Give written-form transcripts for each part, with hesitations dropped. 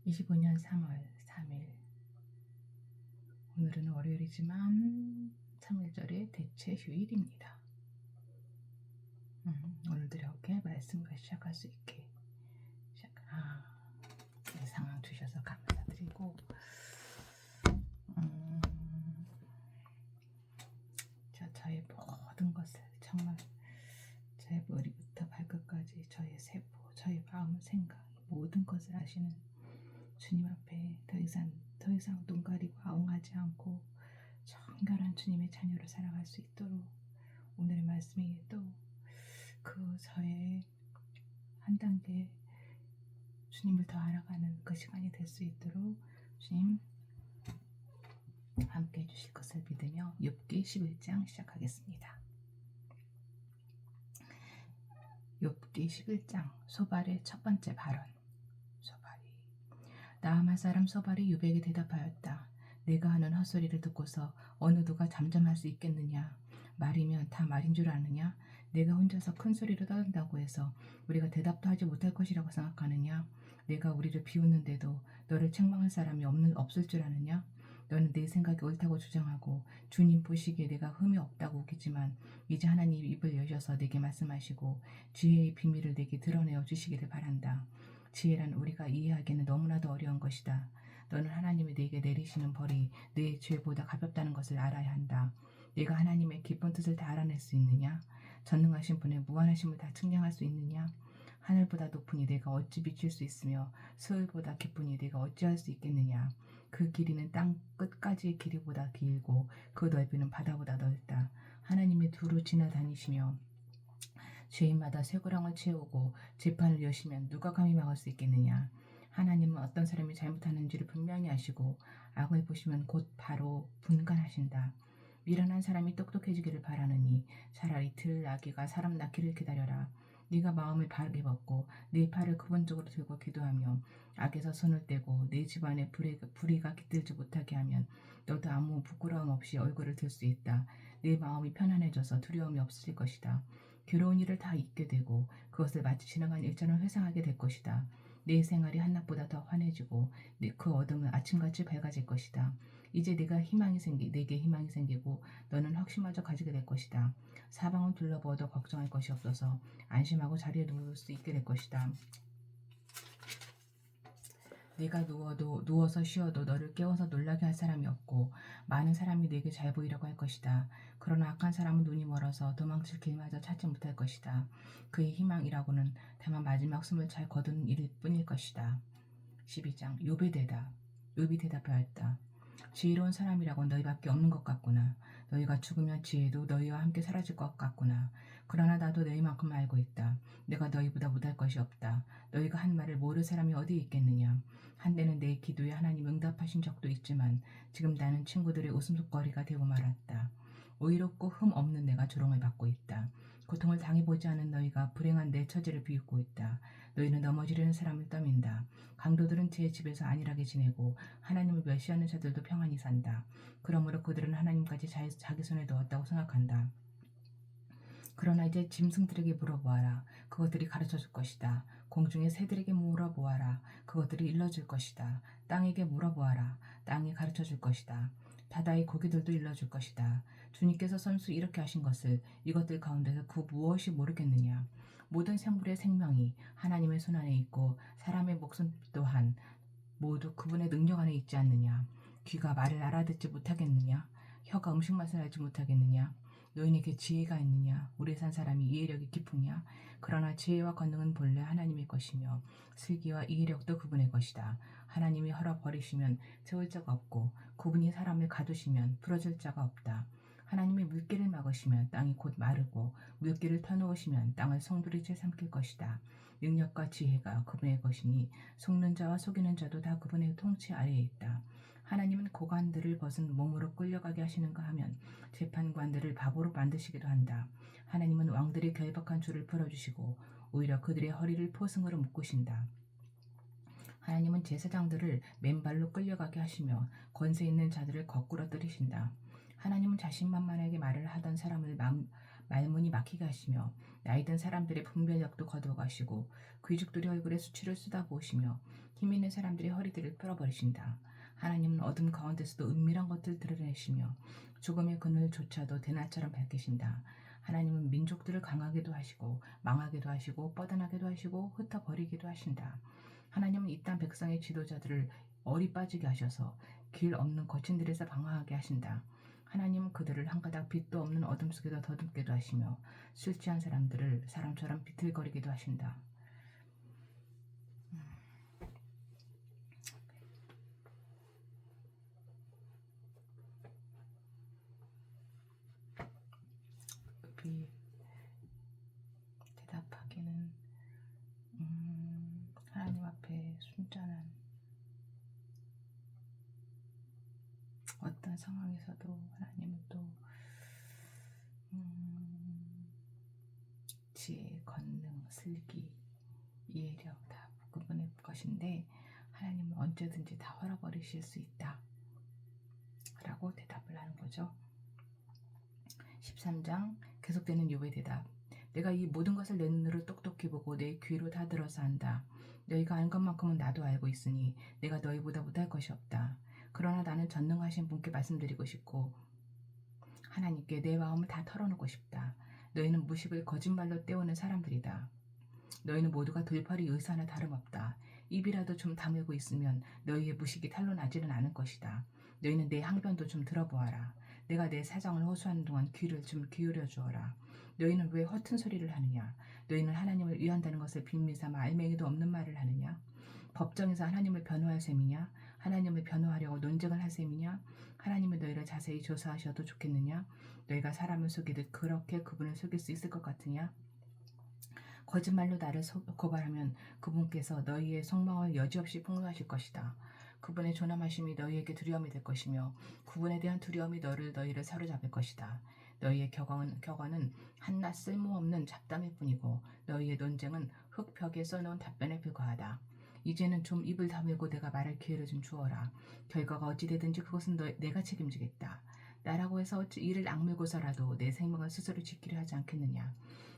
25년 3월 3일. 오늘은 월요일이지만 3일절의 대체 휴일입니다. 오늘도 이렇게 말씀과 시작할 수 있게 이 상황 주셔서 감사드리고, 저의 모든 것을 정말 제 머리부터 발끝까지 저의 세포, 저의 마음, 생각, 모든 것을 아시는 주님 앞에 더 이상 눈 가리고 아웅하지 않고 정결한 주님의 자녀로 살아갈 수 있도록, 오늘의 말씀이 또 그 저의 한 단계 주님을 더 알아가는 그 시간이 될 수 있도록 주님 함께 해주실 것을 믿으며 욥기 11장 시작하겠습니다. 욥기 11장 소발의 첫 번째 발언. 나아만 사람 소발이 욥에게 대답하였다. 내가 하는 헛소리를 듣고서 어느 누가 잠잠할 수 있겠느냐? 말이면 다 말인 줄 아느냐? 내가 혼자서 큰 소리로 떠든다고 해서 우리가 대답도 하지 못할 것이라고 생각하느냐? 내가 우리를 비웃는데도 너를 책망할 사람이 없을 줄 아느냐? 너는 내 생각이 옳다고 주장하고 주님 보시기에 내가 흠이 없다고 우기지만 이제 하나님 입을 여셔서 내게 말씀하시고 지혜의 비밀을 내게 드러내어 주시기를 바란다. 지혜란 우리가 이해하기에는 너무나도 어려운 것이다. 너는 하나님이 내게 내리시는 벌이 내 죄보다 가볍다는 것을 알아야 한다. 내가 하나님의 깊은 뜻을 다 알아낼 수 있느냐? 전능하신 분의 무한하심을 다 측량할 수 있느냐? 하늘보다 높으니 내가 어찌 비칠 수 있으며 서울보다 깊으니 내가 어찌할 수 있겠느냐? 그 길이는 땅 끝까지의 길이보다 길고 그 넓이는 바다보다 넓다. 하나님이 두루 지나다니시며 죄인마다 쇠고랑을 채우고 재판을 여시면 누가 감히 막을 수 있겠느냐? 하나님은 어떤 사람이 잘못하는지를 분명히 아시고 악을 보시면 곧 바로 분간하신다. 미련한 사람이 똑똑해지기를 바라느니 차라리 들나귀가 사람 낳기를 기다려라. 네가 마음을 바르게 먹고 네 팔을 그분 쪽으로 들고 기도하며 악에서 손을 떼고 네 집안에 불의가 깃들지 못하게 하면 너도 아무 부끄러움 없이 얼굴을 들 수 있다. 네 마음이 편안해져서 두려움이 없어질 것이다. 괴로운 일을 다 잊게 되고 그것을 마치 지나간 일전을 회상하게 될 것이다. 내 생활이 한낮보다 더 환해지고 그 어둠은 아침같이 밝아질 것이다. 이제 내게 희망이 생기고 너는 확신마저 가지게 될 것이다. 사방을 둘러보아도 걱정할 것이 없어서 안심하고 자리에 누울 수 있게 될 것이다. 네가 누워서 쉬어도 너를 깨워서 놀라게 할 사람이 없고 많은 사람이 네게 잘 보이려고 할 것이다. 그러나 악한 사람은 눈이 멀어서 도망칠 길마저 찾지 못할 것이다. 그의 희망이라고는 다만 마지막 숨을 잘 거두는 일일 뿐일 것이다. 12장 욥이 대답하였다. 지혜로운 사람이라고 너희밖에 없는 것 같구나. 너희가 죽으면 지혜도 너희와 함께 사라질 것 같구나. 그러나 나도 너희만큼 알고 있다. 내가 너희보다 못할 것이 없다. 너희가 한 말을 모를 사람이 어디 있겠느냐. 한때는 내 기도에 하나님 응답하신 적도 있지만 지금 나는 친구들의 웃음소거리가 되고 말았다. 오이롭고 흠 없는 내가 조롱을 받고 있다. 고통을 당해보지 않은 너희가 불행한 내 처지를 비웃고 있다. 너희는 넘어지려는 사람을 떠민다. 강도들은 제 집에서 안일하게 지내고 하나님을 멸시하는 자들도 평안히 산다. 그러므로 그들은 하나님까지 자기 손에 넣었다고 생각한다. 그러나 이제 짐승들에게 물어보아라. 그것들이 가르쳐줄 것이다. 공중의 새들에게 물어보아라. 그것들이 일러줄 것이다. 땅에게 물어보아라. 땅이 가르쳐줄 것이다. 바다의 고기들도 일러줄 것이다. 주님께서 선수 이렇게 하신 것을 이것들 가운데서 그 무엇이 모르겠느냐. 모든 생물의 생명이 하나님의 손 안에 있고 사람의 목숨 또한 모두 그분의 능력 안에 있지 않느냐. 귀가 말을 알아듣지 못하겠느냐. 혀가 음식 맛을 알지 못하겠느냐. 너희에게 지혜가 있느냐. 오래 산 사람이 이해력이 깊으냐. 그러나 지혜와 권능은 본래 하나님의 것이며 슬기와 이해력도 그분의 것이다. 하나님이 허락 버리시면 세울 자가 없고 그분이 사람을 가두시면 풀어줄 자가 없다. 하나님이 물길을 막으시면 땅이 곧 마르고 물길을 터놓으시면 땅을 송두리째 삼킬 것이다. 능력과 지혜가 그분의 것이니 속는 자와 속이는 자도 다 그분의 통치 아래에 있다. 하나님은 고관들을 벗은 몸으로 끌려가게 하시는가 하면 재판관들을 바보로 만드시기도 한다. 하나님은 왕들의 결박한 줄을 풀어주시고 오히려 그들의 허리를 포승으로 묶으신다. 하나님은 제사장들을 맨발로 끌려가게 하시며 권세 있는 자들을 거꾸로 때리신다. 하나님은 자신만만하게 말을 하던 사람을 말문이 막히게 하시며 나이든 사람들의 분별력도 거두어 가시고 귀족들의 얼굴에 수치를 쏟아부으시며 힘 있는 사람들의 허리들을 끌어버리신다. 하나님은 어둠 가운데서도 은밀한 것들을 드러내시며 죽음의 그늘조차도 대낮처럼 밝히신다. 하나님은 민족들을 강하게도 하시고 망하게도 하시고 뻗어나게도 하시고 흩어버리기도 하신다. 하나님은 이 땅 백성의 지도자들을 어리 빠지게 하셔서 길 없는 거친 들에서 방황하게 하신다. 하나님은 그들을 한 가닥 빛도 없는 어둠 속에도 더듬게도 하시며 술 취한 사람들을 사람처럼 비틀거리기도 하신다. 이 대답하기는 하나님 앞에 순전한 어떤 상황에서도 하나님은 또 지혜, 권능, 슬기, 이해력 다 그분의 것인데 하나님은 언제든지 다 헐어버리실 수 있다 라고 대답을 하는 거죠. 13장 계속되는 욥의 대답. 내가 이 모든 것을 내 눈으로 똑똑히 보고 내 귀로 다 들어서 안다. 너희가 아는 것만큼은 나도 알고 있으니 내가 너희보다 못할 것이 없다. 그러나 나는 전능하신 분께 말씀드리고 싶고 하나님께 내 마음을 다 털어놓고 싶다. 너희는 무식을 거짓말로 때우는 사람들이다. 너희는 모두가 돌팔이 의사나 다름없다. 입이라도 좀 다물고 있으면 너희의 무식이 탄로나지는 않을 것이다. 너희는 내 항변도 좀 들어보아라. 내가 내 사정을 호소하는 동안 귀를 좀 기울여 주어라. 너희는 왜 허튼 소리를 하느냐? 너희는 하나님을 위한다는 것을 빈미삼아 알맹이도 없는 말을 하느냐? 법정에서 하나님을 변호할 셈이냐? 하나님을 변호하려고 논쟁을 할 셈이냐? 하나님이 너희를 자세히 조사하셔도 좋겠느냐? 너희가 사람을 속이듯 그렇게 그분을 속일 수 있을 것 같으냐? 거짓말로 나를 고발하면 그분께서 너희의 속망을 여지없이 폭로하실 것이다. 그분의 존엄하심이 너희에게 두려움이 될 것이며 그분에 대한 두려움이 너희를 사로잡을 것이다. 너희의 격언은 한낱 쓸모없는 잡담일 뿐이고 너희의 논쟁은 흙벽에 써놓은 답변에 불과하다. 이제는 좀 입을 다물고 내가 말할 기회를 좀 주어라. 결과가 어찌되든지 그것은 내가 책임지겠다. 나라고 해서 어찌 이를 악물고서라도 내 생명을 스스로 지키려 하지 않겠느냐.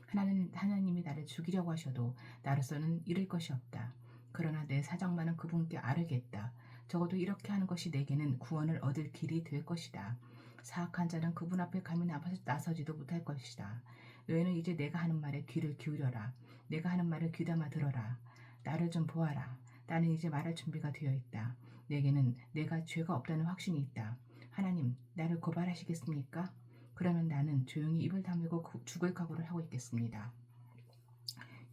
하나님이 나를 죽이려고 하셔도 나로서는 잃을 것이 없다. 그러나 내 사정만은 그분께 아뢰겠다. 적어도 이렇게 하는 것이 내게는 구원을 얻을 길이 될 것이다. 사악한 자는 그분 앞에 감히 나서지도 못할 것이다. 너희는 이제 내가 하는 말에 귀를 기울여라. 내가 하는 말을 귀담아 들어라. 나를 좀 보아라. 나는 이제 말할 준비가 되어 있다. 내게는 내가 죄가 없다는 확신이 있다. 하나님, 나를 고발하시겠습니까? 그러면 나는 조용히 입을 다물고 죽을 각오를 하고 있겠습니다.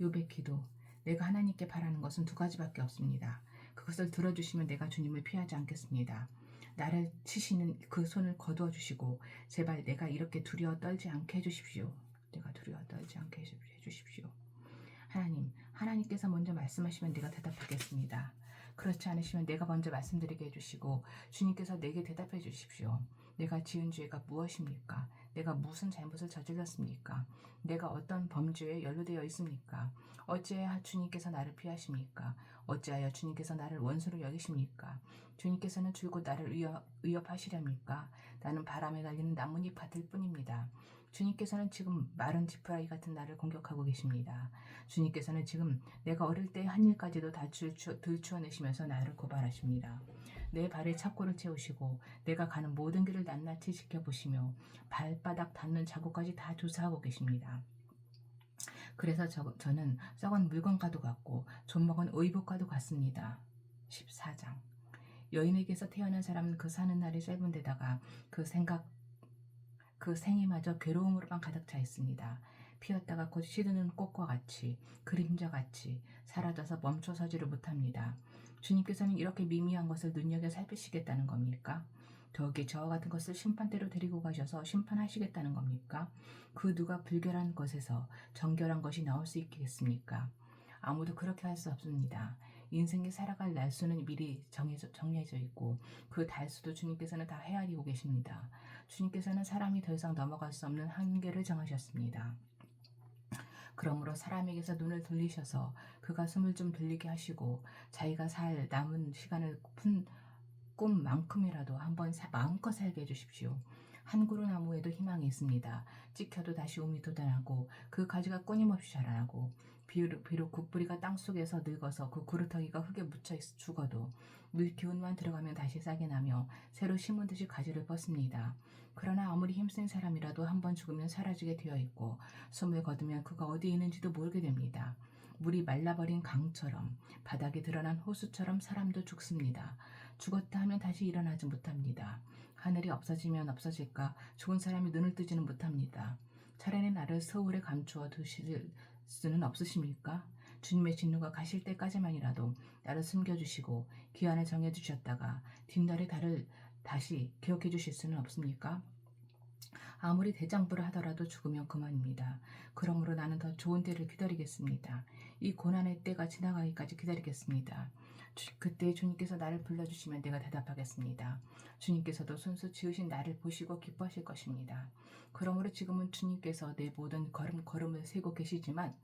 욥의 기도. 내가 하나님께 바라는 것은 두 가지밖에 없습니다. 그것을 들어주시면 내가 주님을 피하지 않겠습니다. 나를 치시는 그 손을 거두어 주시고 제발 내가 이렇게 두려워 떨지 않게 해주십시오. 내가 두려워 떨지 않게 해주십시오. 하나님께서 먼저 말씀하시면 내가 대답하겠습니다. 그렇지 않으시면 내가 먼저 말씀드리게 해주시고 주님께서 내게 대답해 주십시오. 내가 지은 죄가 무엇입니까? 내가 무슨 잘못을 저질렀습니까? 내가 어떤 범죄에 연루되어 있습니까? 어찌하여 주님께서 나를 피하십니까? 어찌하여 주님께서 나를 원수로 여기십니까? 주님께서는 줄곧 나를 위협하시렵니까? 나는 바람에 날리는 나뭇잎 같을 뿐입니다. 주님께서는 지금 마른 지푸라기 같은 나를 공격하고 계십니다. 주님께서는 지금 내가 어릴 때 한 일까지도 다 들추어내시면서 나를 고발하십니다. 내 발에 착고를 채우시고 내가 가는 모든 길을 낱낱이 지켜보시며 발바닥 닿는 자국까지 다 조사하고 계십니다. 그래서 저는 썩은 물건과도 같고 좀먹은 의복과도 같습니다. 14장. 여인에게서 태어난 사람은 그 사는 날이 짧은 데다가 그 생이마저 괴로움으로만 가득 차 있습니다. 피었다가 곧 시드는 꽃과 같이 그림자같이 사라져서 멈춰서지를 못합니다. 주님께서는 이렇게 미미한 것을 눈여겨 살피시겠다는 겁니까? 더욱이 저와 같은 것을 심판대로 데리고 가셔서 심판하시겠다는 겁니까? 그 누가 불결한 것에서 정결한 것이 나올 수 있겠습니까? 아무도 그렇게 할 수 없습니다. 인생이 살아갈 날수는 미리 정해져 있고 그 달수도 주님께서는 다 헤아리고 계십니다. 주님께서는 사람이 더 이상 넘어갈 수 없는 한계를 정하셨습니다. 그러므로 사람에게서 눈을 돌리셔서 그가 숨을 좀 들리게 하시고 자기가 살 남은 시간을 꿈만큼이라도 한번 마음껏 살게 해주십시오. 한 그루 나무에도 희망이 있습니다. 찍혀도 다시 움이 돋아나고 그 가지가 끊임없이 자라나고 비록 그 뿌리가 땅속에서 늙어서 그 그루터기가 흙에 묻혀 죽어도 물 기운만 들어가면 다시 싹이 나며 새로 심은 듯이 가지를 뻗습니다. 그러나 아무리 힘센 사람이라도 한번 죽으면 사라지게 되어 있고 숨을 거두면 그가 어디 있는지도 모르게 됩니다. 물이 말라버린 강처럼 바닥에 드러난 호수처럼 사람도 죽습니다. 죽었다 하면 다시 일어나지 못합니다. 하늘이 없어지면 없어질까 죽은 사람이 눈을 뜨지는 못합니다. 차라리 나를 서울에 감추어 두실 수는 없으십니까? 주님의 진노가 가실 때까지만이라도 나를 숨겨주시고 기한을 정해주셨다가 뒷날에 나를 다시 기억해 주실 수는 없습니까? 아무리 대장부를 하더라도 죽으면 그만입니다. 그러므로 나는 더 좋은 때를 기다리겠습니다. 이 고난의 때가 지나가기까지 기다리겠습니다. 그때 주님께서 나를 불러주시면 내가 대답하겠습니다. 주님께서도 손수 지으신 나를 보시고 기뻐하실 것입니다. 그러므로 지금은 주님께서 내 모든 걸음을 세고 계시지만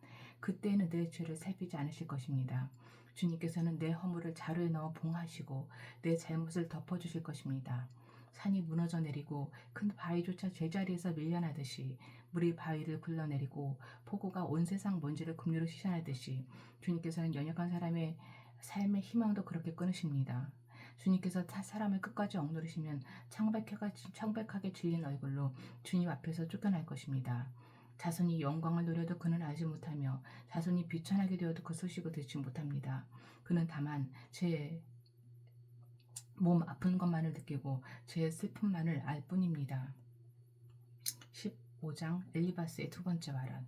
그때는 내 죄를 살피지 않으실 것입니다. 주님께서는 내 허물을 자루에 넣어 봉하시고 내 잘못을 덮어주실 것입니다. 산이 무너져 내리고 큰 바위조차 제자리에서 밀려나듯이 물이 바위를 굴러내리고 폭우가 온 세상 먼지를 급류로 씻어내듯이 주님께서는 연약한 사람의 삶의 희망도 그렇게 끊으십니다. 주님께서 사람을 끝까지 억누르시면 창백하게 질린 얼굴로 주님 앞에서 쫓겨날 것입니다. 자손이 영광을 누려도 그는 알지 못하며 자손이 비천하게 되어도 그 소식을 듣지 못합니다. 그는 다만 제 몸 아픈 것만을 느끼고 제 슬픔만을 알 뿐입니다. 15장 엘리바스의 두 번째 발언.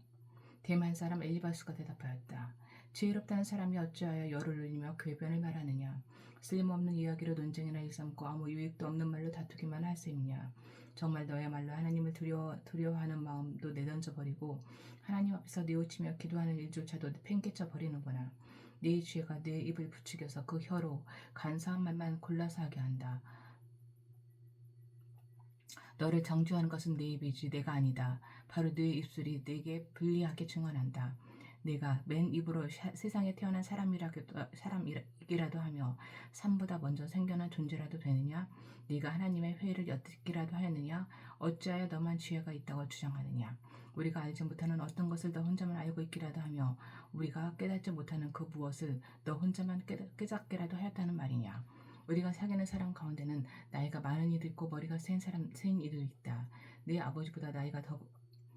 대만 사람 엘리바스가 대답하였다. 지혜롭다는 사람이 어찌하여 열을 울리며 궤변을 말하느냐. 쓸모없는 이야기로 논쟁이나 일삼고 아무 유익도 없는 말로 다투기만 할 셈이냐. 정말 너야말로 하나님을 두려워하는 마음도 내던져버리고 하나님 앞에서 뉘우치며 기도하는 일조차도 팽개쳐 버리는구나. 네 죄가 네 입을 부추겨서 그 혀로 간사한 말만 골라서 하게 한다. 너를 정죄하는 것은 네 입이지 내가 아니다. 바로 네 입술이 내게 불리하게 증언한다. 내가 맨 입으로 세상에 태어난 사람이라도 하며 삶보다 먼저 생겨난 존재라도 되느냐? 네가 하나님의 회의를 엿듣기라도 하였느냐? 어찌하여 너만 지혜가 있다고 주장하느냐? 우리가 알지 못하는 어떤 것을 너 혼자만 알고 있기라도 하며 우리가 깨닫지 못하는 그 무엇을 너 혼자만 깨닫기라도 하였다는 말이냐? 우리가 사귀는 사람 가운데는 나이가 많은 이도 있고 머리가 센 이도 있다. 네 아버지보다 나이가 더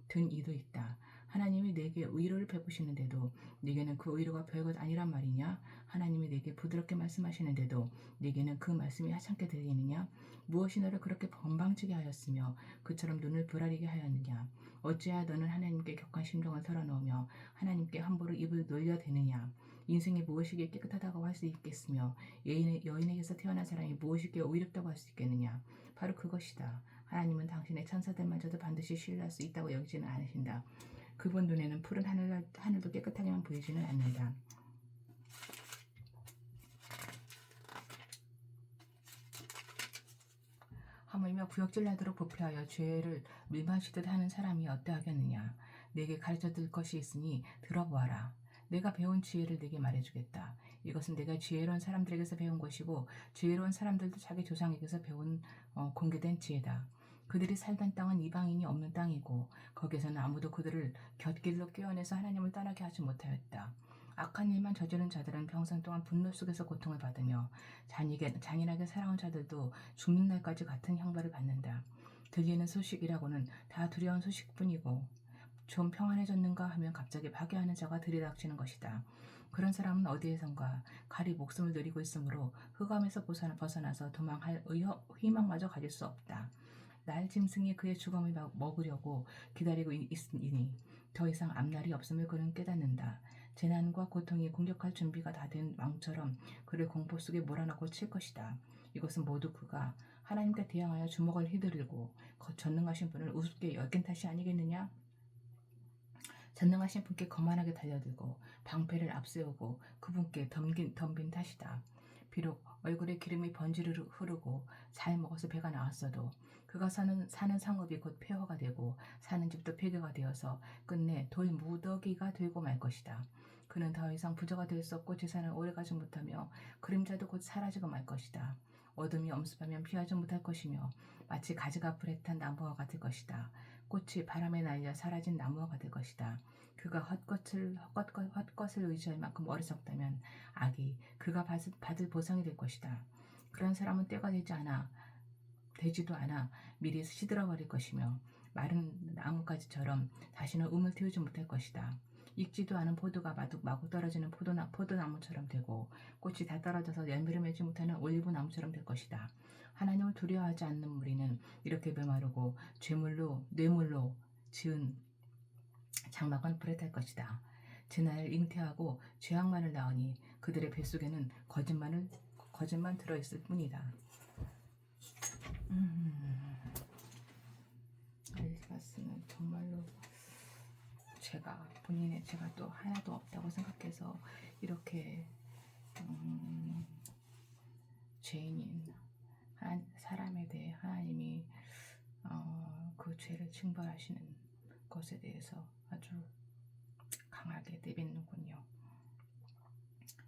든 이도 있다. 하나님이 내게 의로를 베푸시는데도 네게는 그 의로가 별것 아니란 말이냐? 하나님이 내게 부드럽게 말씀하시는데도 네게는 그 말씀이 하찮게 들리느냐? 무엇이 너를 그렇게 건방지게 하였으며 그처럼 눈을 부라리게 하였느냐? 어찌하여 너는 하나님께 격한 심정을 털어놓으며 하나님께 함부로 입을 놀려대느냐? 인생이 무엇이기에 깨끗하다고 할 수 있겠으며 여인에게서 태어난 사람이 무엇이기에 의롭다고 할 수 있겠느냐? 바로 그것이다. 하나님은 당신의 천사들마저도 반드시 신뢰할 수 있다고 여기지는 않으신다. 그분 눈에는 푸른 하늘도 깨끗하게만 보이지는 않는다. 하물며 구역질 나도록 부패하여 죄를 밀마시듯 하는 사람이 어떠하겠느냐. 내게 가르쳐줄 것이 있으니 들어보아라. 내가 배운 지혜를 내게 말해주겠다. 이것은 내가 지혜로운 사람들에게서 배운 것이고 지혜로운 사람들도 자기 조상에게서 배운 공개된 지혜다. 그들이 살던 땅은 이방인이 없는 땅이고 거기서는 아무도 그들을 곁길로 끼워내서 하나님을 떠나게 하지 못하였다. 악한 일만 저지른 자들은 평생 동안 분노 속에서 고통을 받으며 잔인하게 살아온 자들도 죽는 날까지 같은 형벌을 받는다. 들리는 소식이라고는 다 두려운 소식뿐이고 좀 평안해졌는가 하면 갑자기 파괴하는 자가 들이닥치는 것이다. 그런 사람은 어디에선가 칼이 목숨을 누리고 있으므로 흑암에서 벗어나서 도망할 희망마저 가질 수 없다. 날 짐승이 그의 죽음을 먹으려고 기다리고 있으니 더 이상 앞날이 없음을 그는 깨닫는다. 재난과 고통이 공격할 준비가 다 된 왕처럼 그를 공포 속에 몰아넣고 칠 것이다. 이것은 모두 그가 하나님께 대항하여 주먹을 휘두르고 전능하신 분을 우습게 여긴 탓이 아니겠느냐? 전능하신 분께 거만하게 달려들고 방패를 앞세우고 그분께 덤빈 탓이다. 비록 얼굴에 기름이 번지르르 흐르고 잘 먹어서 배가 나왔어도 그가 사는 상업이 곧 폐허가 되고 사는 집도 폐교가 되어서 끝내 돌무더기가 되고 말 것이다. 그는 더 이상 부자가 될 수 없고 재산을 오래가지 못하며 그림자도 곧 사라지고 말 것이다. 어둠이 엄습하면 피하지 못할 것이며 마치 가지가 불에 탄 나무와 같을 것이다. 꽃이 바람에 날려 사라진 나무가 될 것이다. 그가 헛것을 의지할 만큼 어리석다면 악이 그가 받을 보상이 될 것이다. 그런 사람은 때가 되지도 않아 미리 시들어버릴 것이며 마른 나뭇가지처럼 다시는 움을 틔우지 못할 것이다. 익지도 않은 포도가 마구 떨어지는 포도나무처럼 되고 꽃이 다 떨어져서 열매를 맺지 못하는 올리브나무처럼 될 것이다. 하나님을 두려워하지 않는 무리는 이렇게 메마르고 뇌물로 지은 장막은 불에 탈 것이다. 지난을 잉태하고 죄악만을 낳으니 그들의 뱃속에는 거짓만 들어있을 뿐이다. 엘리바스는 정말로 제가 또 하나도 없다고 생각해서 이렇게 죄인인 사람에 대해 하나님이 그 죄를 징벌하시는 것에 대해서 아주 강하게 내뱉는군요.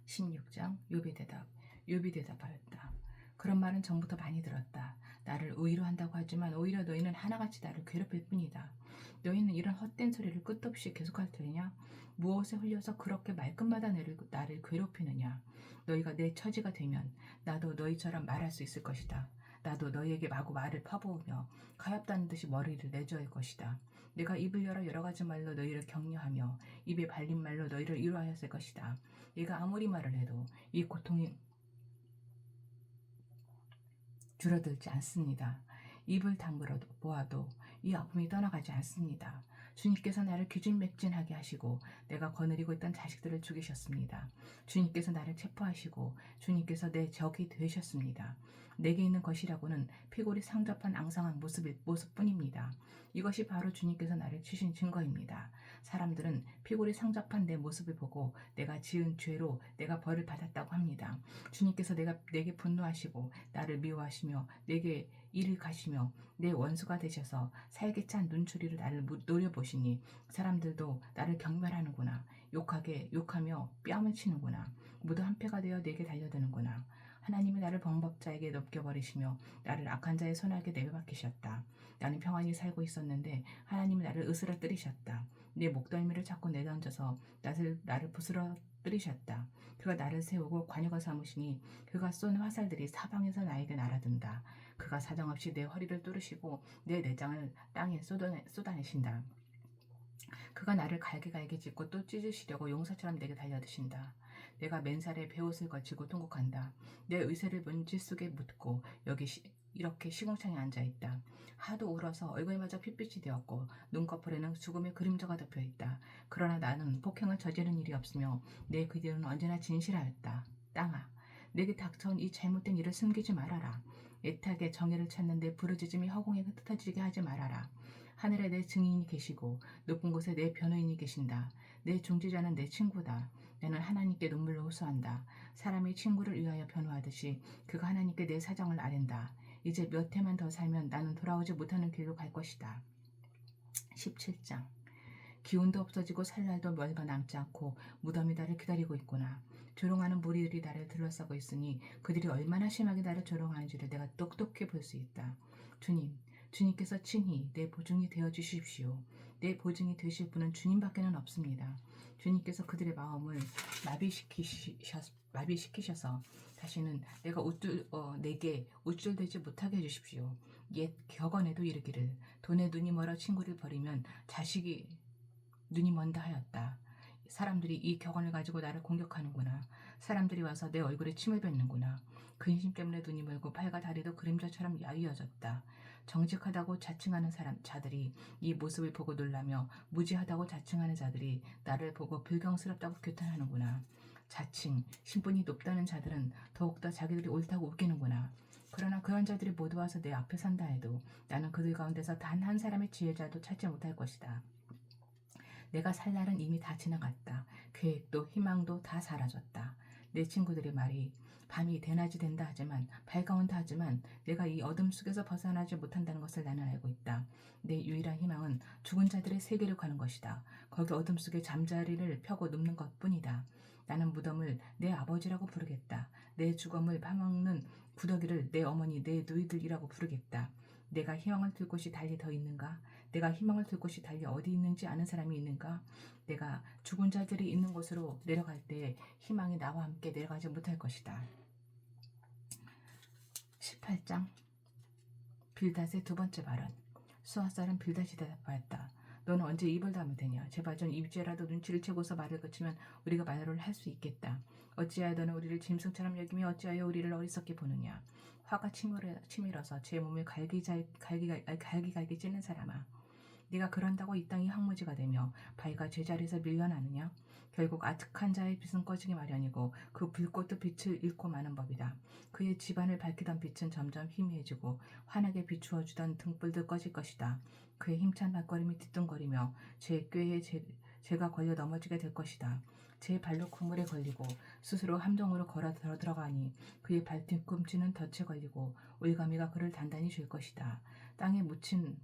16장 욥이 대답하였다. 그런 말은 전부터 많이 들었다. 나를 의로 한다고 하지만 오히려 너희는 하나같이 나를 괴롭힐 뿐이다. 너희는 이런 헛된 소리를 끝도 없이 계속할 터이냐? 무엇에 흘려서 그렇게 말끝마다 나를 괴롭히느냐? 너희가 내 처지가 되면 나도 너희처럼 말할 수 있을 것이다. 나도 너희에게 마구 말을 퍼부으며 가엾다는 듯이 머리를 내저을 것이다. 내가 입을 열어 여러 가지 말로 너희를 격려하며 입에 발린 말로 너희를 위로하였을 것이다. 네가 아무리 말을 해도 이 고통이 줄어들지 않습니다. 입을 다물어 보아도 이 아픔이 떠나가지 않습니다. 주님께서 나를 기진맥진하게 하시고 내가 거느리고 있던 자식들을 죽이셨습니다. 주님께서 나를 체포하시고 주님께서 내 적이 되셨습니다. 내게 있는 것이라고는 피골이 상접한 앙상한 모습뿐입니다. 이것이 바로 주님께서 나를 치신 증거입니다. 사람들은 피골이 상접한 내 모습을 보고 내가 지은 죄로 내가 벌을 받았다고 합니다. 주님께서 내게 분노하시고 나를 미워하시며 내게 이를 가시며 내 원수가 되셔서 살기찬 눈초리로 나를 노려보시니 사람들도 나를 경멸하는구나. 욕하며 뺨을 치는구나. 모두 한패가 되어 내게 달려드는구나. 하나님이 나를 범법자에게 넘겨버리시며 나를 악한 자의 손아래 내려박히셨다. 나는 평안히 살고 있었는데 하나님이 나를 으스러뜨리셨다. 내 목덜미를 잡고 내던져서 나를 부스러뜨리셨다. 그가 나를 세우고 관역을 삼으시니 그가 쏜 화살들이 사방에서 나에게 날아든다. 그가 사정없이 내 허리를 뚫으시고 내 내장을 땅에 쏟아내신다. 그가 나를 갈게 찢고 또 찢으시려고 용사처럼 내게 달려드신다. 내가 맨살에 베옷을 걸치고 통곡한다. 내 의사를 먼지 속에 묻고 이렇게 시궁창에 앉아있다. 하도 울어서 얼굴마저 핏빛이 되었고 눈꺼풀에는 죽음의 그림자가 덮여있다. 그러나 나는 폭행을 저지른 일이 없으며 내 기도는 언제나 진실하였다. 땅아, 내게 닥쳐온 이 잘못된 일을 숨기지 말아라. 애타게 정의를 찾는데 부르짖음이 허공에 흩어지게 하지 말아라. 하늘에 내 증인이 계시고 높은 곳에 내 변호인이 계신다. 내 중지자는 내 친구다. 나는 하나님께 눈물로 호소한다. 사람이 친구를 위하여 변호하듯이 그가 하나님께 내 사정을 아랜다. 이제 몇 해만 더 살면 나는 돌아오지 못하는 길로 갈 것이다. 17장 기운도 없어지고 살 날도 얼마 남지 않고 무덤이 나를 기다리고 있구나. 조롱하는 무리들이 나를 둘러싸고 있으니 그들이 얼마나 심하게 나를 조롱하는지를 내가 똑똑히 볼 수 있다. 주님께서 친히 내 보증이 되어 주십시오. 내 보증이 되실 분은 주님밖에는 없습니다. 주님께서 그들의 마음을 마비시키셔서 다시는 내게 우쭐대지 못하게 해주십시오. 옛 격언에도 이르기를 돈에 눈이 멀어 친구를 버리면 자식이 눈이 먼다 하였다. 사람들이 이 격언을 가지고 나를 공격하는구나. 사람들이 와서 내 얼굴에 침을 뱉는구나. 근심 때문에 눈이 멀고 팔과 다리도 그림자처럼 야위어졌다. 정직하다고 자칭하는 자들이 이 모습을 보고 놀라며 무지하다고 자칭하는 자들이 나를 보고 불경스럽다고 규탄하는구나. 자칭, 신분이 높다는 자들은 더욱더 자기들이 옳다고 웃기는구나. 그러나 그런 자들이 모두 와서 내 앞에 산다 해도 나는 그들 가운데서 단 한 사람의 지혜자도 찾지 못할 것이다. 내가 살 날은 이미 다 지나갔다. 계획도 희망도 다 사라졌다. 내 친구들의 말이 밤이 대낮이 된다 하지만 밝아온다 하지만 내가 이 어둠 속에서 벗어나지 못한다는 것을 나는 알고 있다. 내 유일한 희망은 죽은 자들의 세계로 가는 것이다. 거기 어둠 속에 잠자리를 펴고 눕는 것뿐이다. 나는 무덤을 내 아버지라고 부르겠다. 내 주검을 파먹는 구더기를 내 어머니 내 누이들이라고 부르겠다. 내가 희망을 둘 곳이 달리 더 있는가? 내가 희망을 둘 곳이 달리 어디 있는지 아는 사람이 있는가? 내가 죽은 자들이 있는 곳으로 내려갈 때 희망이 나와 함께 내려가지 못할 것이다. 18장 빌닷의 두 번째 발언. 수아살은 빌닷이 대답하였다. 너는 언제 입을 다물 테냐? 제발 좀 이제라도 눈치를 채고서 말을 그치면 우리가 말을 할 수 있겠다. 어찌하여 너는 우리를 짐승처럼 여기며 어찌하여 우리를 어리석게 보느냐? 화가 치밀어서 제 몸을 갈기갈기 찢는 사람아. 네가 그런다고 이 땅이 황무지가 되며 바위가 제자리에서 밀려나느냐? 결국 아득한 자의 빛은 꺼지기 마련이고 그 불꽃도 빛을 잃고 마는 법이다. 그의 집안을 밝히던 빛은 점점 희미해지고 환하게 비추어주던 등불도 꺼질 것이다. 그의 힘찬 발걸음이 뒤뚱거리며 제 꾀에 제가 걸려 넘어지게 될 것이다. 제 발로 그물에 걸리고 스스로 함정으로 걸어 들어가니 그의 발뒤꿈치는 덫에 걸리고 올가미가 그를 단단히 쥘 것이다. 땅에 묻힌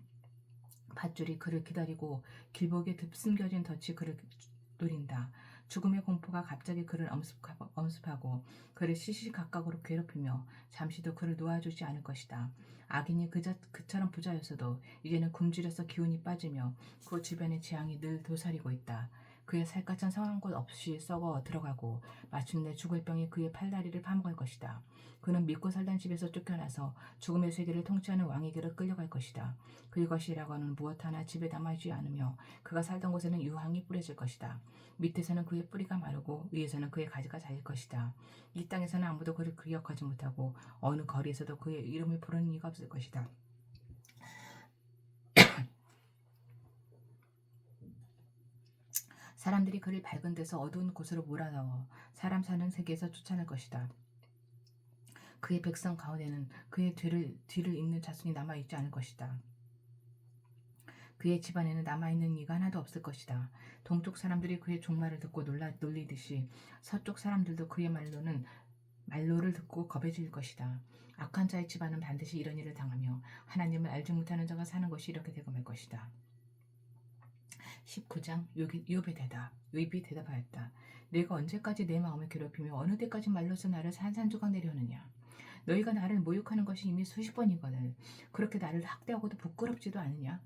밧줄이 그를 기다리고 길목에 숨겨진 덫이 그를 노린다. 죽음의 공포가 갑자기 그를 엄습하고 그를 시시각각으로 괴롭히며 잠시도 그를 놓아주지 않을 것이다. 악인이 그처럼 부자였어도 이제는 굶주려서 기운이 빠지며 그 주변의 재앙이 늘 도사리고 있다. 그의 살갗은 성한 곳 없이 썩어 들어가고 마침내 죽을 병이 그의 팔다리를 파먹을 것이다. 그는 믿고 살던 집에서 쫓겨나서 죽음의 세계를 통치하는 왕에게로 끌려갈 것이다. 그것이라고 하는 무엇 하나 집에 남아있지 않으며 그가 살던 곳에는 유황이 뿌려질 것이다. 밑에서는 그의 뿌리가 마르고 위에서는 그의 가지가 잘릴 것이다. 이 땅에서는 아무도 그를 기억하지 못하고 어느 거리에서도 그의 이름을 부르는 이가 없을 것이다. 사람들이 그를 밝은 데서 어두운 곳으로 몰아넣어 사람 사는 세계에서 쫓아낼 것이다. 그의 백성 가운데는 그의 뒤를 잇는 자손이 남아있지 않을 것이다. 그의 집안에는 남아있는 이가 하나도 없을 것이다. 동쪽 사람들이 그의 종말을 듣고 놀리듯이 서쪽 사람들도 그의 말로를 듣고 겁에 질 것이다. 악한 자의 집안은 반드시 이런 일을 당하며 하나님을 알지 못하는 자가 사는 것이 이렇게 되고 말 것이다. 19장 요입이 대답하였다. 내가 언제까지 내 마음을 괴롭히며 어느 때까지 말로서 나를 산산조각 내려느냐. 너희가 나를 모욕하는 것이 이미 수십 번이거늘 그렇게 나를 학대하고도 부끄럽지도 않으냐.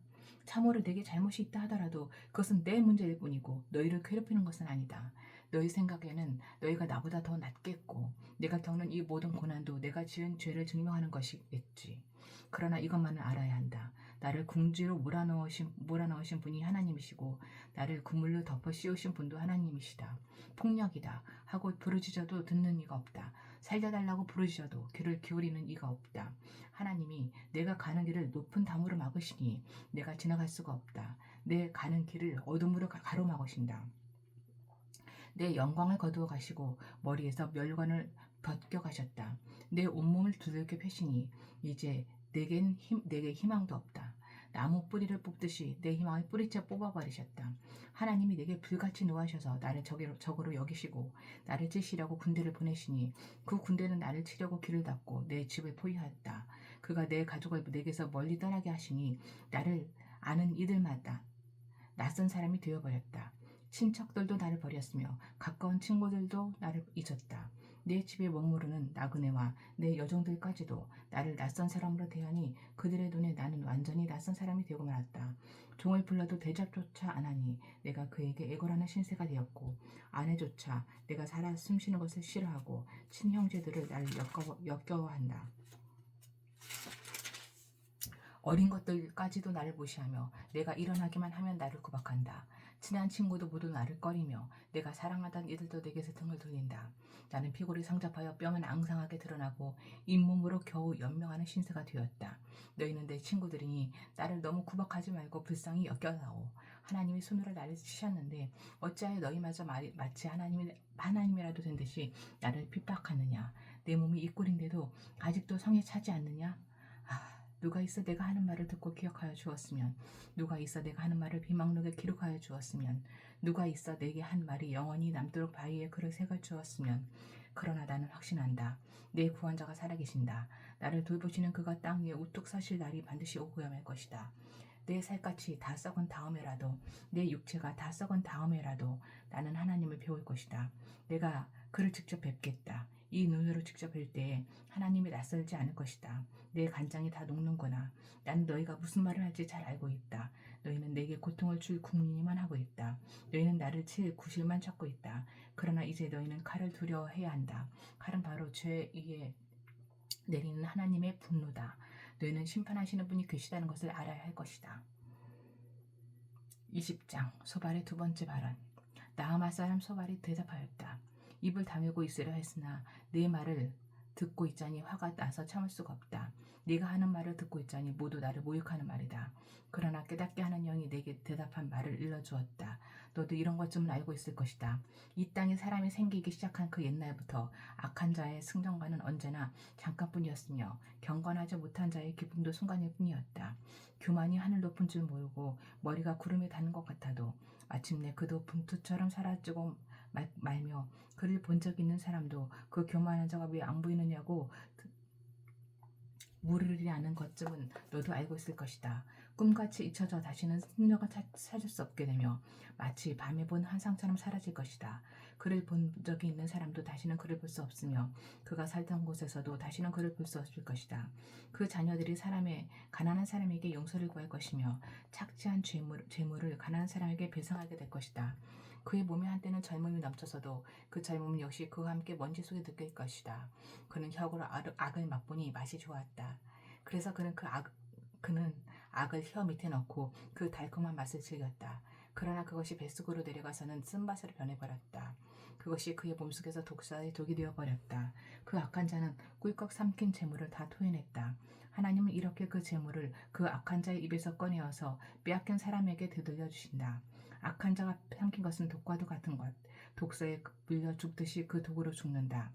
참으로 내게 잘못이 있다 하더라도 그것은 내 문제일 뿐이고 너희를 괴롭히는 것은 아니다. 너희 생각에는 너희가 나보다 더 낫겠고 내가 겪는 이 모든 고난도 내가 지은 죄를 증명하는 것이겠지. 그러나 이것만은 알아야 한다. 나를 궁지로 몰아넣으신 분이 하나님이시고 나를 그물로 덮어 씌우신 분도 하나님이시다. 폭력이다 하고 부르짖어도 듣는 이가 없다. 살려달라고 부르짖어도 귀를 기울이는 이가 없다. 하나님이 내가 가는 길을 높은 담으로 막으시니 내가 지나갈 수가 없다. 내 가는 길을 어둠으로 가로막으신다. 내 영광을 거두어 가시고 머리에서 멸관을 벗겨 가셨다. 내 온몸을 두들겨 패시니 이제 내게 희망도 없다. 나무 뿌리를 뽑듯이 내 희망을 뿌리째 뽑아버리셨다. 하나님이 내게 불같이 노하셔서 나를 적으로 여기시고 나를 찌시려고 군대를 보내시니 그 군대는 나를 치려고 길을 닫고 내 집을 포위하였다. 그가 내 가족을 내게서 멀리 떠나게 하시니 나를 아는 이들마다 낯선 사람이 되어버렸다. 친척들도 나를 버렸으며 가까운 친구들도 나를 잊었다. 내 집에 머무르는 나그네와 내 여종들까지도 나를 낯선 사람으로 대하니 그들의 눈에 나는 완전히 낯선 사람이 되고 말았다. 종을 불러도 대접조차 안 하니 내가 그에게 애걸하는 신세가 되었고 아내조차 내가 살아 숨쉬는 것을 싫어하고 친형제들을 나를 역겨워한다. 어린 것들까지도 나를 무시하며 내가 일어나기만 하면 나를 구박한다. 친한 친구도 모두 나를 꺼리며 내가 사랑하던 이들도 내게서 등을 돌린다. 나는 피골이 상접하여 뼈는 앙상하게 드러나고 잇몸으로 겨우 연명하는 신세가 되었다. 너희는 내 친구들이니 나를 너무 구박하지 말고 불쌍히 여겨다오. 하나님이 손으로 나를 치셨는데 어찌하여 너희마저 마치 하나님이라도 된 듯이 나를 핍박하느냐. 내 몸이 이 꼴인데도 아직도 성에 차지 않느냐. 누가 있어 내가 하는 말을 듣고 기억하여 주었으면, 누가 있어 내가 하는 말을 비망록에 기록하여 주었으면, 누가 있어 내게 한 말이 영원히 남도록 바위에 글을 새겨 주었으면. 그러나 나는 확신한다. 내 구원자가 살아계신다. 나를 돌보시는 그가 땅 위에 우뚝 서실 날이 반드시 오고야 말 것이다. 내 살갗이 다 썩은 다음에라도, 내 육체가 다 썩은 다음에라도 나는 하나님을 배울 것이다. 내가 그를 직접 뵙겠다. 이 눈으로 직접 뵐 때에 하나님이 낯설지 않을 것이다. 내 간장이 다 녹는구나. 나는 너희가 무슨 말을 할지 잘 알고 있다. 너희는 내게 고통을 줄 궁리만 하고 있다. 너희는 나를 칠 구실만 찾고 있다. 그러나 이제 너희는 칼을 두려워해야 한다. 칼은 바로 죄 위에 내리는 하나님의 분노다. 너희는 심판하시는 분이 계시다는 것을 알아야 할 것이다. 20장 소발의 두 번째 발언. 나아마 사람 소발이 대답하였다. 입을 다물고 있으려 했으나 네 말을 듣고 있자니 화가 나서 참을 수가 없다. 네가 하는 말을 듣고 있자니 모두 나를 모욕하는 말이다. 그러나 깨닫게 하는 영이 내게 대답한 말을 일러주었다. 너도 이런 것쯤은 알고 있을 것이다. 이 땅에 사람이 생기기 시작한 그 옛날부터 악한 자의 승전가는 언제나 잠깐뿐이었으며 경건하지 못한 자의 기쁨도 순간일 뿐이었다. 교만이 하늘 높은 줄 모르고 머리가 구름에 닿는 것 같아도 마침내 그도 분투처럼 사라지고 말며 그를 본 적 있는 사람도 그 교만한 자가 왜 안 보이느냐고 물으리라는 것쯤은 너도 알고 있을 것이다. 꿈같이 잊혀져 다시는 흔적을 찾을 수 없게 되며 마치 밤에 본 환상처럼 사라질 것이다. 그를 본 적이 있는 사람도 다시는 그를 볼 수 없으며 그가 살던 곳에서도 다시는 그를 볼 수 없을 것이다. 그 자녀들이 가난한 사람에게 용서를 구할 것이며 착취한 재물을 가난한 사람에게 배상하게 될 것이다. 그의 몸에 한때는 젊음이 넘쳐서도 그 젊음은 역시 그와 함께 먼지 속에 느낄 것이다. 그는 혁으로 악을 맛보니 맛이 좋았다. 그래서 그는 악을 혀 밑에 넣고 그 달콤한 맛을 즐겼다. 그러나 그것이 뱃속으로 내려가서는 쓴맛으로 변해버렸다. 그것이 그의 몸속에서 독사의 독이 되어버렸다. 그 악한 자는 꿀꺽 삼킨 재물을 다 토해냈다. 하나님은 이렇게 그 재물을 그 악한 자의 입에서 꺼내어서 빼앗긴 사람에게 되돌려 주신다. 악한 자가 삼킨 것은 독과도 같은 것. 독사에 물려 죽듯이 그 독으로 죽는다.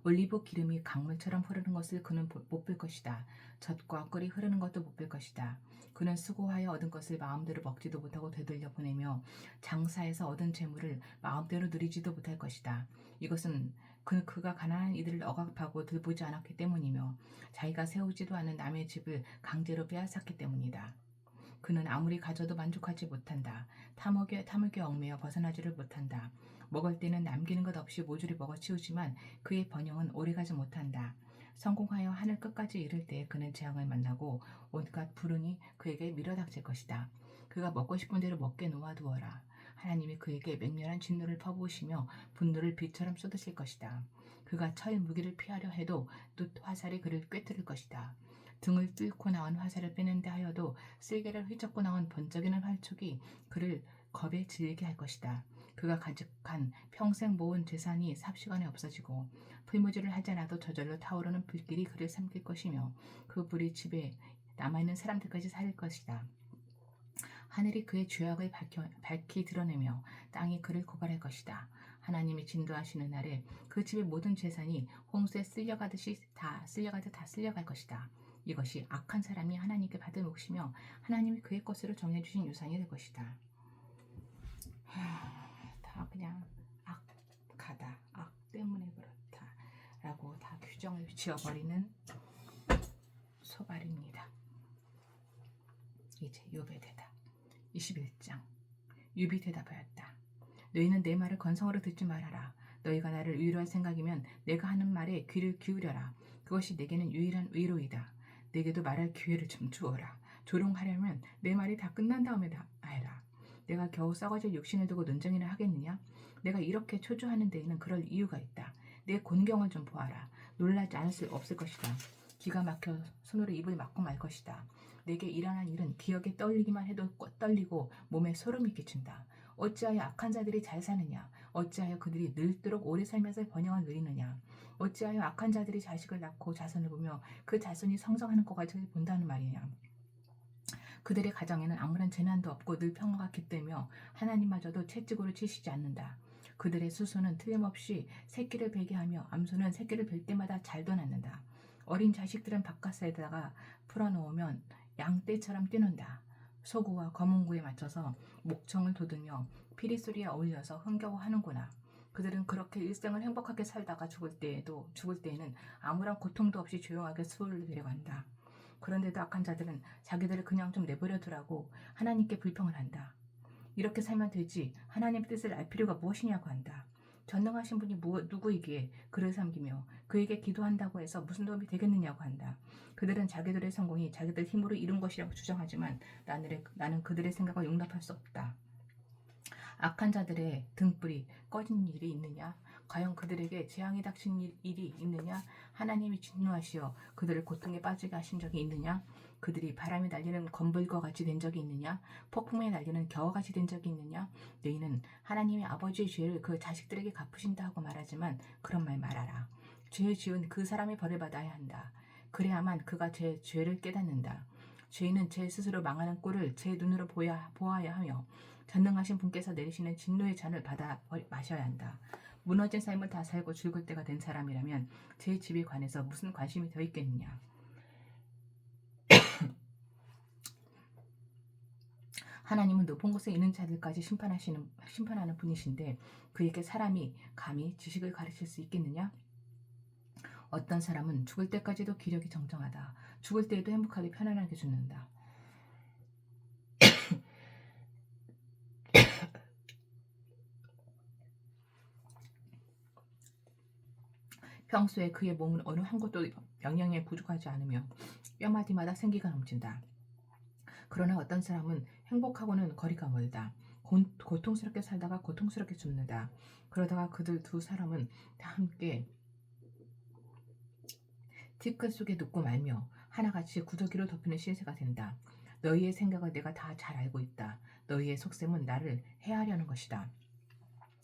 올리브 기름이 강물처럼 흐르는 것을 그는 못 볼 것이다. 젖과 꿀이 흐르는 것도 못 볼 것이다. 그는 수고하여 얻은 것을 마음대로 먹지도 못하고 되돌려 보내며 장사해서 얻은 재물을 마음대로 누리지도 못할 것이다. 이것은 그가 가난한 이들을 억압하고 들보지 않았기 때문이며 자기가 세우지도 않은 남의 집을 강제로 빼앗았기 때문이다. 그는 아무리 가져도 만족하지 못한다. 탐욕에 얽매여 벗어나지를 못한다. 먹을 때는 남기는 것 없이 모조리 먹어치우지만 그의 번영은 오래가지 못한다. 성공하여 하늘 끝까지 이를 때 그는 재앙을 만나고 온갖 불운이 그에게 밀어닥칠 것이다. 그가 먹고 싶은 대로 먹게 놓아두어라. 하나님이 그에게 맹렬한 진노를 퍼부으시며 분노를 비처럼 쏟으실 것이다. 그가 철 무기를 피하려 해도 또 화살이 그를 꿰뚫을 것이다. 등을 뚫고 나온 화살을 빼는데 하여도 쓸개를 휘젓고 나온 번쩍이는 활촉이 그를 겁에 질리게 할 것이다. 그가 간직한 평생 모은 재산이 삽시간에 없어지고 풀무지를 하지 않아도 저절로 타오르는 불길이 그를 삼킬 것이며 그 불이 집에 남아있는 사람들까지 살릴 것이다. 하늘이 그의 죄악을 밝히 드러내며 땅이 그를 고발할 것이다. 하나님이 진도하시는 날에 그 집의 모든 재산이 홍수에 다 쓸려갈 것이다. 이것이 악한 사람이 하나님께 받을 몫이며 하나님이 그의 것으로 정해주신 유산이 될 것이다. 다 그냥 악하다. 악 때문에 그렇다. 라고 다 규정을 지어버리는 소발입니다. 이제 욥의 대답. 21장. 욥이 대답하였다. 너희는 내 말을 건성으로 듣지 말아라. 너희가 나를 위로할 생각이면 내가 하는 말에 귀를 기울여라. 그것이 내게는 유일한 위로이다. 내게도 말할 기회를 좀 주어라. 조롱하려면 내 말이 다 끝난 다음에 해라. 내가 겨우 썩어질 육신을 두고 논쟁이나 하겠느냐? 내가 이렇게 초조하는 데에는 그럴 이유가 있다. 내 곤경을 좀 보아라. 놀라지 않을 수 없을 것이다. 기가 막혀 손으로 입을 막고 말 것이다. 내게 일어난 일은 기억에 떠올리기만 해도 떨리고 몸에 소름이 끼친다. 어찌하여 악한 자들이 잘 사느냐? 어찌하여 그들이 늙도록 오래 살면서 번영을 누리느냐? 어찌하여 악한 자들이 자식을 낳고 자손을 보며 그 자손이 성장하는 것 같이 본다는 말이냐? 그들의 가정에는 아무런 재난도 없고 늘 평화가 깃들며 하나님마저도 채찍으로 치시지 않는다. 그들의 수소는 틀림없이 새끼를 베게 하며 암소는 새끼를 뵐 때마다 잘도 낳는다. 어린 자식들은 바깥에다가 풀어놓으면 양떼처럼 뛰는다. 소구와 검은구에 맞춰서 목청을 돋으며 피리소리에 어울려서 흥겨워하는구나. 그들은 그렇게 일생을 행복하게 살다가 죽을 때에는 아무런 고통도 없이 조용하게 수호를 내려간다. 그런데도 악한 자들은 자기들을 그냥 좀 내버려 두라고 하나님께 불평을 한다. 이렇게 살면 되지 하나님의 뜻을 알 필요가 무엇이냐고 한다. 전능하신 분이 누구이기에 그를 섬기며 그에게 기도한다고 해서 무슨 도움이 되겠느냐고 한다. 그들은 자기들의 성공이 자기들 힘으로 이룬 것이라고 주장하지만 나는 그들의 생각을 용납할 수 없다. 악한 자들의 등불이 꺼진 일이 있느냐? 과연 그들에게 재앙이 닥친 일이 있느냐? 하나님이 진노하시어 그들을 고통에 빠지게 하신 적이 있느냐? 그들이 바람에 날리는 건불과 같이 된 적이 있느냐? 폭풍에 날리는 겨와 같이 된 적이 있느냐? 너희는 하나님의 아버지의 죄를 그 자식들에게 갚으신다 하고 말하지만 그런 말 말하라. 죄를 지은 그 사람이 벌을 받아야 한다. 그래야만 그가 제 죄를 깨닫는다. 죄인은 제 스스로 망하는 꼴을 제 눈으로 보아야 하며 전능하신 분께서 내리시는 진노의 잔을 받아 마셔야 한다. 무너진 삶을 다 살고 죽을 때가 된 사람이라면 제 집에 관해서 무슨 관심이 더 있겠느냐. 하나님은 높은 곳에 있는 자들까지 심판하는 분이신데 그에게 사람이 감히 지식을 가르칠 수 있겠느냐? 어떤 사람은 죽을 때까지도 기력이 정정하다. 죽을 때에도 행복하게 편안하게 죽는다. 평소에 그의 몸은 어느 한 곳도 영양에 부족하지 않으며 뼈마디마다 생기가 넘친다. 그러나 어떤 사람은 행복하고는 거리가 멀다. 고통스럽게 살다가 고통스럽게 죽는다. 그러다가 그들 두 사람은 다 함께 티끌 속에 눕고 말며 하나같이 구더기로 덮이는 신세가 된다. 너희의 생각을 내가 다 잘 알고 있다. 너희의 속셈은 나를 해하려는 것이다.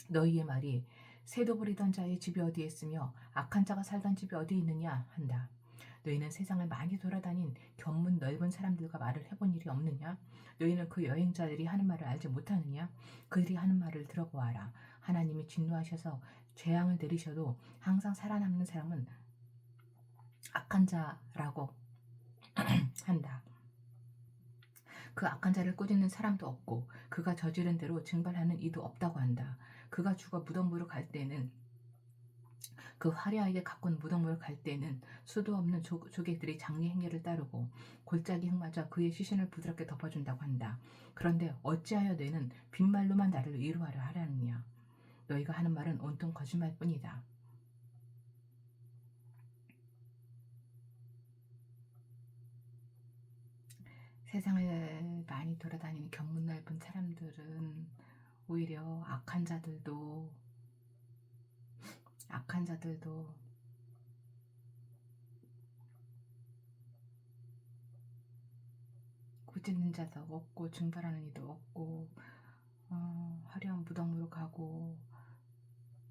너희의 말이 새도 부리던 자의 집이 어디에 있으며 악한 자가 살던 집이 어디 있느냐 한다. 너희는 세상을 많이 돌아다닌 견문 넓은 사람들과 말을 해본 일이 없느냐? 너희는 그 여행자들이 하는 말을 알지 못하느냐? 그들이 하는 말을 들어보아라. 하나님이 진노하셔서 재앙을 내리셔도 항상 살아남는 사람은 악한 자라고 한다. 그 악한 자를 꾸짖는 사람도 없고 그가 저지른 대로 증발하는 이도 없다고 한다. 그가 죽어 무덤으로 갈 때는 그 화려하게 가꾼 무덤으로 갈 때는 수도 없는 조개들이 장례 행렬을 따르고 골짜기 흙마저 그의 시신을 부드럽게 덮어준다고 한다. 그런데 어찌하여 너희는 빈말로만 나를 위로하려 하려느냐. 너희가 하는 말은 온통 거짓말뿐이다. 세상을 많이 돌아다니는 견문 넓은 사람들은 오히려 악한 자들도 꾸짖는 자도 없고 증발하는 이도 없고 화려한 무덤으로 가고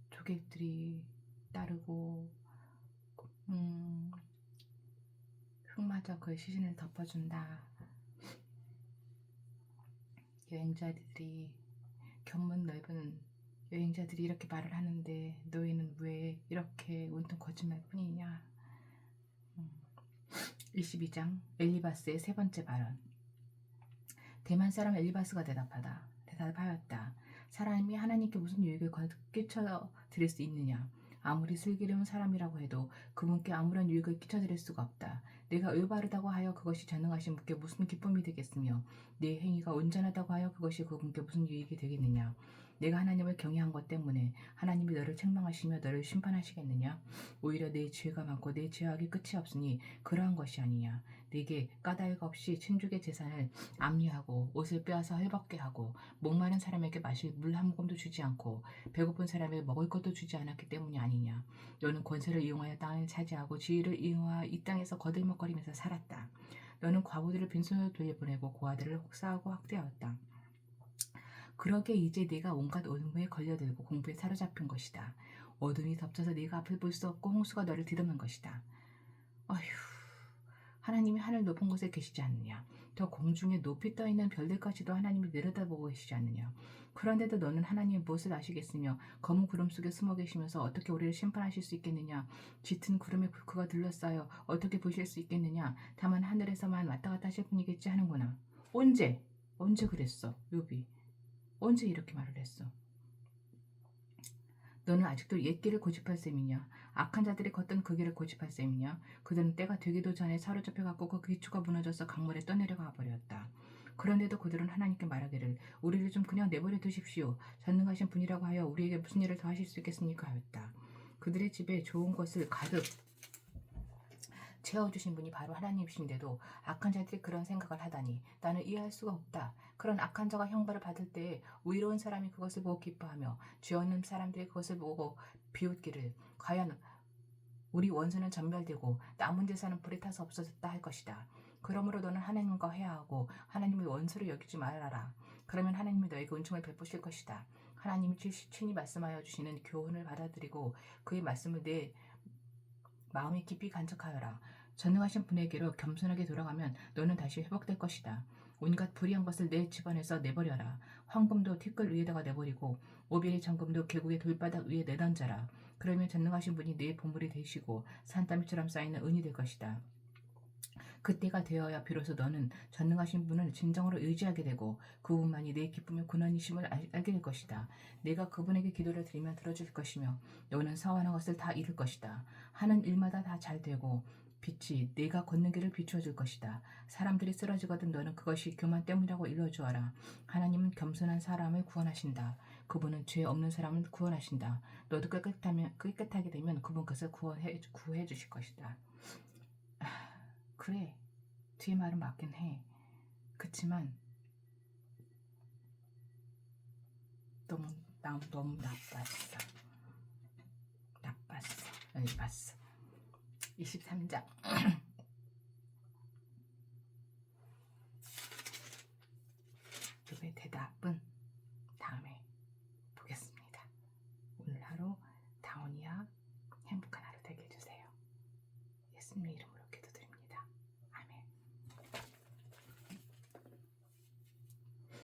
조객들이 따르고 흙마저 그 시신을 덮어준다. 여행자들이 견문 넓은 여행자들이 이렇게 말을 하는데 너희는 왜 이렇게 온통 거짓말뿐이냐. 22장 엘리바스의 세 번째 발언. 대만 사람 엘리바스가 대답하였다. 사람이 하나님께 무슨 유익을 끼쳐 드릴 수 있느냐. 아무리 슬기로운 사람이라고 해도 그분께 아무런 유익을 끼쳐 드릴 수가 없다. 내가 올바르다고 하여 그것이 전능하신 분께 무슨 기쁨이 되겠으며 내 행위가 온전하다고 하여 그것이 그분께 무슨 유익이 되겠느냐. 내가 하나님을 경외한 것 때문에 하나님이 너를 책망하시며 너를 심판하시겠느냐. 오히려 내 죄가 많고 내 죄악이 끝이 없으니 그러한 것이 아니냐. 네게 까닭 없이 친족의 재산을 압류하고 옷을 빼앗아 헐벗게 하고 목마른 사람에게 마실 물 한 모금도 주지 않고 배고픈 사람에게 먹을 것도 주지 않았기 때문이 아니냐. 너는 권세를 이용하여 땅을 차지하고 지위를 이용하여 이 땅에서 거들먹거리면서 살았다. 너는 과부들을 빈손으로 돌려보내고 고아들을 혹사하고 학대하였다. 그러게 이제 네가 온갖 올무에 걸려들고 공부에 사로잡힌 것이다. 어둠이 덮쳐서 네가 앞을 볼 수 없고 홍수가 너를 뒤덮는 것이다. 어휴, 하나님이 하늘 높은 곳에 계시지 않느냐. 더 공중에 높이 떠있는 별들까지도 하나님이 내려다보고 계시지 않느냐. 그런데도 너는 하나님이 무엇을 아시겠으며 검은 구름 속에 숨어 계시면서 어떻게 우리를 심판하실 수 있겠느냐. 짙은 구름에 불크가 둘러싸여 어떻게 보실 수 있겠느냐. 다만 하늘에서만 왔다 갔다 하실 분이겠지 하는구나. 언제 그랬어 욥이. 언제 이렇게 말을 했어. 너는 아직도 옛 길을 고집할 셈이냐. 악한 자들이 걷던 그 길을 고집할 셈이냐. 그들은 때가 되기도 전에 사로잡혀갖고 그 기초가 무너져서 강물에 떠내려가 버렸다. 그런데도 그들은 하나님께 말하기를 우리를 좀 그냥 내버려 두십시오. 전능하신 분이라고 하여 우리에게 무슨 일을 더 하실 수 있겠습니까? 하였다. 그들의 집에 좋은 것을 가득 채워주신 분이 바로 하나님이신데도 악한 자들이 그런 생각을 하다니 나는 이해할 수가 없다. 그런 악한 자가 형벌을 받을 때에 의로운 사람이 그것을 보고 기뻐하며 죄 없는 사람들이 그것을 보고 비웃기를 과연 우리 원수는 전멸되고 남은 제사는 불에 타서 없어졌다 할 것이다. 그러므로 너는 하나님과 회화하고 하나님의 원수를 여기지 말아라. 그러면 하나님이 너에게 은총을 베푸실 것이다. 하나님이 친히 말씀하여 주시는 교훈을 받아들이고 그의 말씀을 내 마음이 깊이 간직하여라. 전능하신 분에게로 겸손하게 돌아가면 너는 다시 회복될 것이다. 온갖 불의한 것을 내 집안에서 내버려라. 황금도 티끌 위에다가 내버리고 오벨의 정금도 계곡의 돌바닥 위에 내던져라. 그러면 전능하신 분이 내 보물이 되시고 산더미처럼 쌓이는 은이 될 것이다. 그때가 되어야 비로소 너는 전능하신 분을 진정으로 의지하게 되고 그분만이 내 기쁨의 근원이심을 알게 될 것이다. 내가 그분에게 기도를 드리면 들어줄 것이며 너는 사원한 것을 다 이룰 것이다. 하는 일마다 다 잘 되고 빛이 내가 걷는 길을 비추어 줄 것이다. 사람들이 쓰러지거든 너는 그것이 교만 때문이라고 일러주어라. 하나님은 겸손한 사람을 구원하신다. 그분은 죄 없는 사람을 구원하신다. 너도 깨끗하게 되면 그분 그것을 구해 주실 것이다. 그래, 뒤에 말은 맞긴 해. 그치만 너무 나빴어. 여기 봤어. 23장. 욥의 대답은 다음에 보겠습니다. 오늘 하루 다운이야 행복한 하루 되게 해주세요. 예수님의 이름으로.